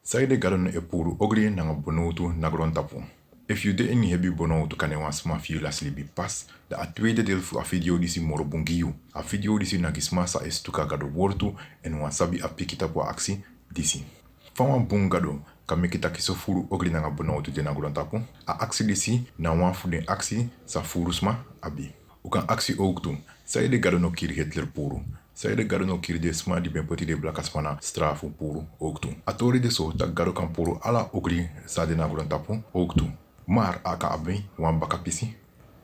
Saide garon e puru ogri nanga bonoutu nagron tapu. If you didn't hebi bonoutu kane wan sma fiu lasli bi pas, da a tweede deel fu a video disi moro bungiyu. A video disi nagisma sa estuka gado wortu en wan sabi a pikita po aksi disi. Fan wan bungado ka mekita kiso furu ogri nanga bonoutu de nagron tapu, a aksi disi na wan fu den aksi sa furu sma abi. Ukan aksi ook tu, saide gado no kiri Hitler puru. Saide gado no kiri de sma di ben poti de blakas pana strafu puru ook tu. Atori de so tak gado kan puru ala ogri sa de nagron tapu ook tu. Maar aka abi wan baka pisi.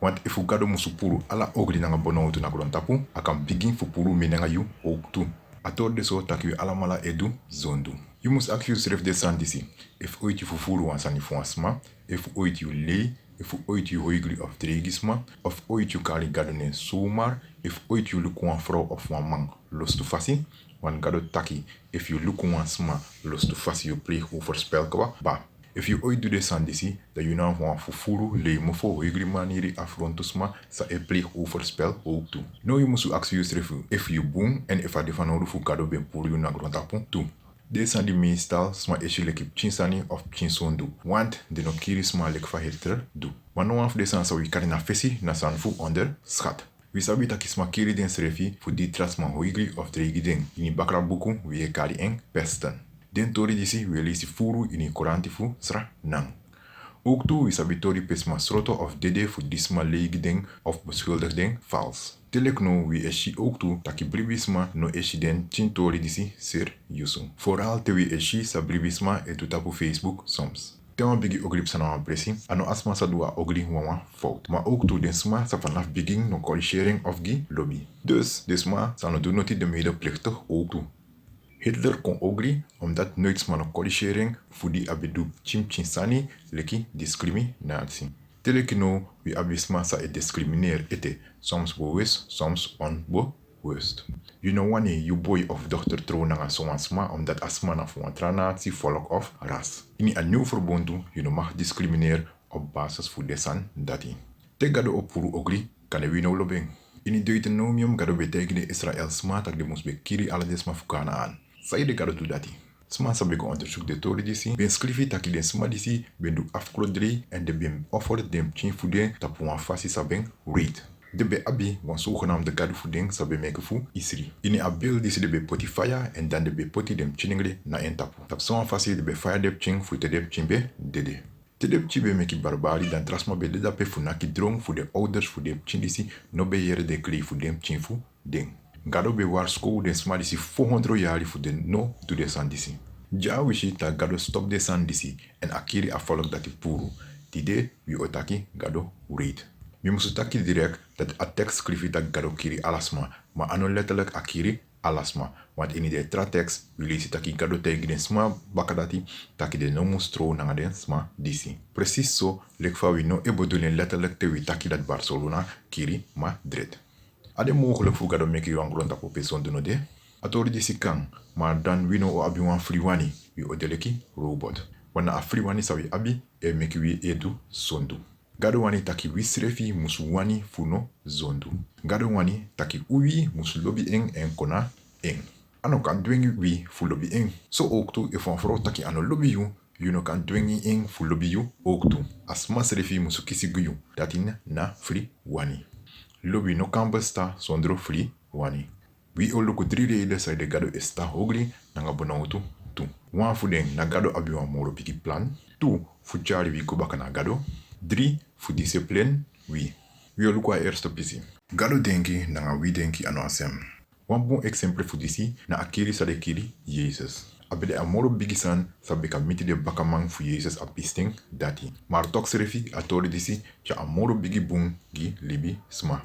Want ifu gado musu puru ala ogri nanga bonoutu nagron tapu, akan begin fu puru menenga yu ook tu. Ator de so tak yu alamala edu zondu. You must accuse ref de san disi. If ooit yu fu furu wan sani fu wan sma, if ooit yu lei, if ooit yu hoigli of dregisma, of ooit yu kali gado ne sumar, if ooit yu look wan vrouw of wan man los tu fasi, wan gado taki, if you look wan sma los tu fasi yu pleeg overspel kwa, ba. If you ooit doe de san disi, dat you nou wan fufuru le mofo hoigli manieri afrontusma sa e pleeg overspel ook tu. No you musu accuse ref if you boom en if a defanoru fu gado ben puru yu na grontapu tu. Deze zijn de meestal sma eshi lekip chinsani of chinsondu, want de no kiri sma lek fa Hitler du. Wano wan de san sa we kari na fesi na san fu onder schat. We sabi taki sma kiri den srefi fu di trasma hoigli of dregi den. Ini bakra buku we kari eng pesten. Den tori disi we lisi furu ini koranti fu sra nang. Ook toe we sabi tori pesma sroto of dede fu disma leegi den of beschuldigd den vals. Telek no we eshi ook toe taki blibisma no eshi den chintori disi sir yusu. Vooral te we eshi sa blibisma e tutapu Facebook soms. Tema bigi ogrip sa na presi, ano asma sa dua ogri wawa fout. Maar ook toe den sma sa vanaf begin no corrigering of gi lobby. Dus de sma sa no do noti de medeplichtig ook toe. Hitler kon ogri omdat nooit sma no corrigering voor die abedu chimchinsani leki discriminatie. Telekino we abisma sa e discrimineer ete, soms bewust, soms onbewust. You know wanneer you boy of dochter trouw nanga soan sma omdat asma na voor natie, volk of ras. In een nieuw verbondu, you know mag discrimineer op basis voor desan dati. Te gado op puru ogri, kan we no lobeng. In Deuteronomium gado betekende Israël sma tak de mos bekiri ala desma fukana aan. Sai de gado tu dati. Sma sabi ko onderzoek de tori disi, ben skrifi taki den sma disi, ben du afklodri en de ben offer dem chin fuden tapu wan fasi sabeng read. De be abi wan zogenaamde gado fuden sabi meke fu isri. Ini abil disi de be poti fire en dan de be poti dem chiningli na en tapu. Tap so wan fasi de be fire dep chin fu te dep chin be dede. Te dep chin be meki barbari dan trasma be de dape fu naki drong fu de ouders fu dep chin disi no be yere de klei fu dem chin fu ding. Gado be war skou den sma disi 400 jari fu den no do de san disi. Ja wishi ta gado stop de san disi en akiri afolok dati puru. Tide wi otaki gado read. Mi musu taki direct dat a tekst skrifi tak gado kiri alasma, maar ano letterlijk akiri alasma. Want in de tratext we lezen taki gado tegi den sma bakadati taki de no mustro nanga den sma disi. Precies zo lekfa we no ebodulen letterlijk te we taki dat Barcelona kiri Madrid. Ade mogelijk voor gado meki wan grond op person do no de? Atori disi kan, maar dan we no o abi wan friwani, we odeleki robot. Wana a friwani sa we abi, e meki we edu sondu. Gado wani taki wisrefi musu wani funo zondu. Gado wani taki uwi musu lobby en kona eng. Ano kan dwengi wi fu lobby eng. So ook tu if van vrouw taki ano lobby you no kan dwengi eng fu lobby you ook tu. As masrefi musu kisi guyu, datin na free wani. Lobby no kan besta zonder free wani. We oluku 3 reden sai de gado esta hogli nanga bonautu tu. Wan fu den na gado abi wan moro piki plan. 2 fu chari wi kubaka na gado. 3 fu discipline wi. We oluku a eerste pisi. Gado denki nanga wi denki ano asem. Wan bon exemple fu disi na akiri sa de kiri Jezus. Abede amoro bigisan sabeka miti de bakamang fu Jezus apisting dati. Maar tok serefi atori disi cha amoro bigi bung gi libi sma.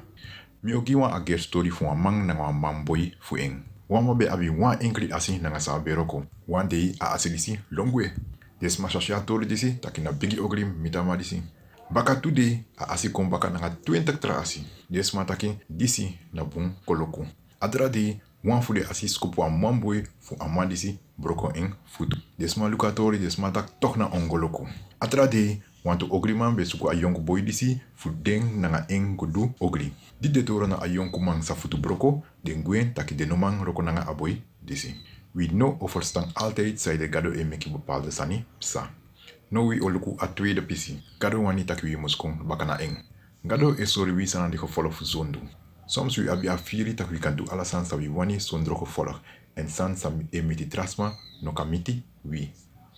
Mi ogi wan ager story fu wan mang nanga wan mamboy fu eng. Wan mabe abi wan enkli asi nanga sa beroko. Wan dei a asi disi longwe. Des mashashi atori disi takina bigi ogri mitama disi. Baka today a asi kon baka nanga 20 tra asi. Des mataki disi na bun koloko. Adra dei wan fu de asi skopu a mamboy fu ama disi broko eng futu. Des ma lukatori des matak toch na ongoloko. Adra dei want ogri man be suku a yonku boy disi fu deng nanga eng kudu ogri. Di de toro na a yonku man sa futu broko, den gwen taki de no man roko nanga aboy disi. We know of verstaan altijd zij de gado en meki bepaalde sani psa. No we oluku a tweede pisi. Gado wani tak we muskong bakana eng. Gado is sorry we sana de gevolg voor zondu. Soms we abi a firi tak we kan do alla sans we wani sondro gevolg. En sans sam emiti trasma no kamiti we.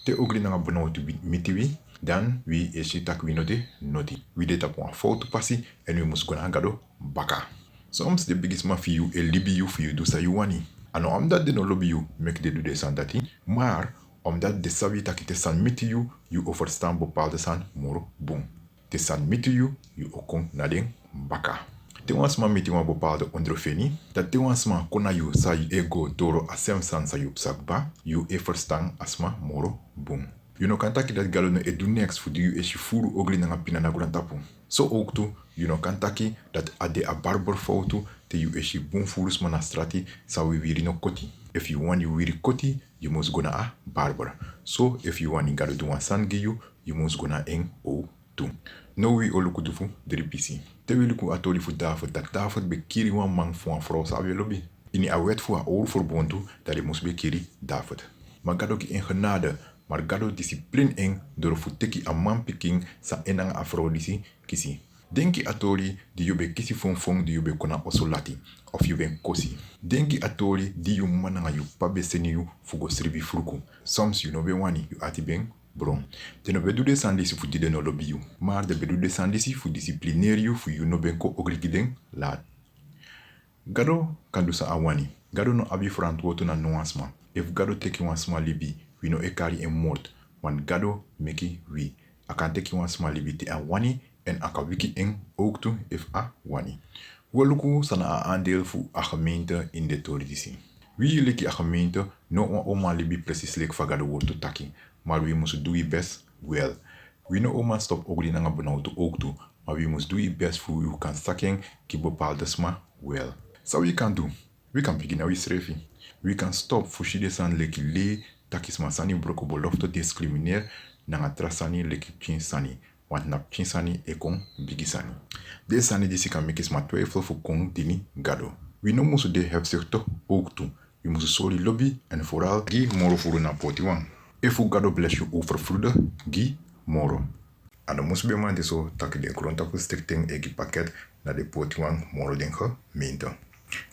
Te ogri nanga bono tu miti we. Dan we eshi tak we noti. We de tap een fout passi en we mus gona gado baka. Soms the biggest ma for you libi you for you do sa you wani. Ano omdat de no lobby you make de do de san dati. Maar omdat de sabi tak te san miti you overstaan bepaalde san moro boom. Te san miti you okong na den baka. Te wans ma miti wan bepaalde ondrofeni. Dat te wans ma kona you sa you ego toro asem san sa you psakba. You verstaan asma moro boom. You no kan taki dat galo no edu next voor you is je furu ogli na pina na gurantapu. So ook tu, you no kan taki dat ade a barber foto te you is je boom furus mana strati sa we wiri no koti. If you want you wiri koti, you must go na a barber. So if you want galo do one san you must go na eng o tu. No we oluku dufu dripisi. Te wiluku atoli fu David dat David be kiri wan man fu an vrouw sa lobby. Ini a wet fu a oor verbondu dat hij moest be kiri David. Maar gado ki in genade maar gado discipline eng door futeki a man piking sa enang afrodisi kisi. Denki atoli di you be kisi fong di you be kona osolati of you ben kosi. Denki atoli di you mananga you pabe seni you fugo sribi fruku. Soms you no be wani you ati ben bron. Te no be do de sandisi fu di de no lobby you. Maar de be do de sandisi fu disciplineer you fu you no ben ko ogrikiden laat. Gado kan do sa awani. Gado no abi frantwoto na nuansma. If gado teki wan small libi, we no e carry en moord, want gado meki we. A kan teki wan small libi te a wani en a ka wiki en ook toe if a wani. We luku sana a aandeel fu a gemeente in de toridisi. We leki a gemeente no wan oma libi precies lek fa gado woord taki, maar we must do it best well. We no oma stop ogri nanga benauwd ook toe, maar we must do it best fu you kan sakken ki bepaalde sma well. So we can do. We can begin our srefi. We can stop fushide san leki le takisma sani broko belofte discrimineer nanga trasani leki pin sani. Want na pin sani e kon bigi sani. De sani disi kan mekis ma twijfel voor kon dini gado. We no moesten de hebzicht ook toe. We moesten sorry lobby en vooral gi moro furu na potiwan. If u gado bless you overvloedig, gi moro. En dan moest bij man de zo tak de grondtapu stichting egi pakket na de potiwan moro den gemeente.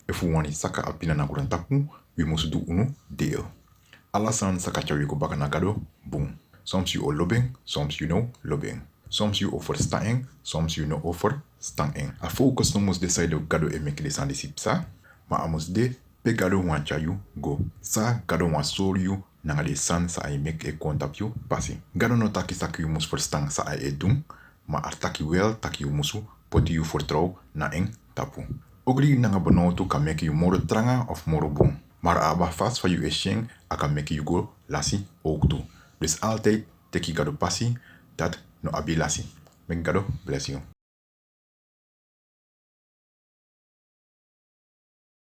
If we want saka apina na grondtapu, we must do uno deel. Alasan saka chawi ko baka na gado, boom. Soms you all lobbying, soms you know lobbying. Soms you offer staing, soms you know offer staing. A focus no must decide gado e make this and this psa, ma amos de pe gado wan chayu go. Sa gado wan sol you nanga de san sa I make e contact you pasi. Gado no taki sak you must verstang sa I doen, ma artaki wel taki you musu poti you vertrouw na eng tapu. Ogli nanga benoto kan make you moro tranga of moro boom. Maar aba vast van je sheng, a kan make you go lasi ook toe. Dus altijd teki gado passi, dat no abi lasi. Make gado bless you.